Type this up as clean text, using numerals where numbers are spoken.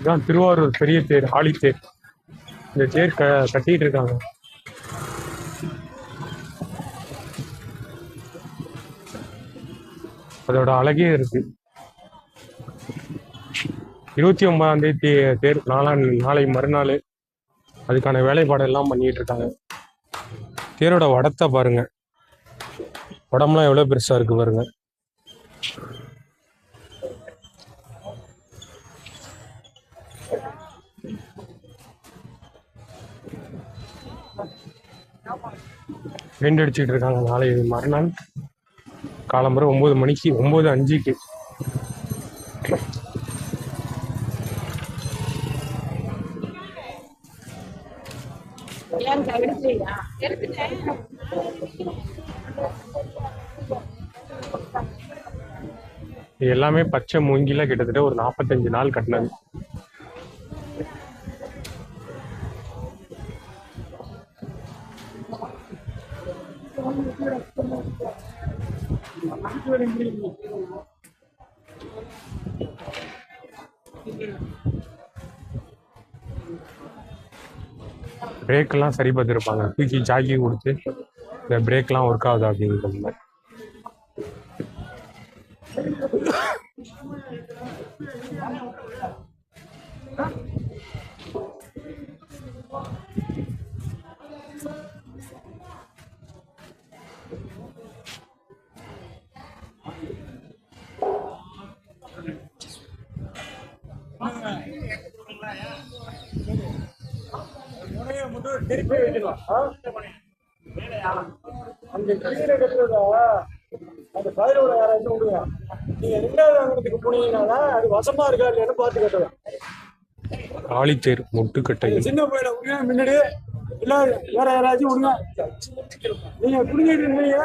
இதுதான் திருவாரூர் பெரிய தேர், ஆழித்தேர். இந்த தேர் கட்டிட்டு இருக்காங்க. அதோட அழகே இருக்கு. 29ஆம் தேதி தேர், நாளை மறுநாள். அதுக்கான வேலைப்பாடு எல்லாம் பண்ணிட்டு இருக்காங்க. தேரோட வடத்தை பாருங்க, உடம்புலாம் எவ்வளவு பெருசா இருக்கு பாருங்க. பெயிண்ட் அடிச்சுட்டு இருக்காங்க. நாளை மறுநாள் காலம்பரம் 9 மணிக்கு, 9:05க்கு. இது எல்லாமே பச்சை மூங்கில கிட்டத்தட்ட ஒரு 45 நாள் கட்டினது. பிரேக் எல்லாம் சரி பார்த்துருப்பாங்க, தூக்கி ஜாக்கி கொடுத்து இந்த பிரேக் எல்லாம் ஒர்க் ஆகுதா அப்படிங்கிறது மாதிரி. திருப்பி வைக்கலாம். அந்த கீழே கட்டுறத அந்த பதிலோட யாராச்சும் விடுங்க. நீங்க 2வது வாங்கினதுக்கு போனீங்கன்னா அது வசமா இருக்கா இல்லையான்னு பார்த்து கட்டலாம். ஆழித்தேர் முட்டுக்கட்டை. சின்ன பையனை விடுங்க, முன்னாடி இல்ல வேற யாராச்சும் விடுங்க. நீங்க புடிங்கிட்டு இருந்தீங்க.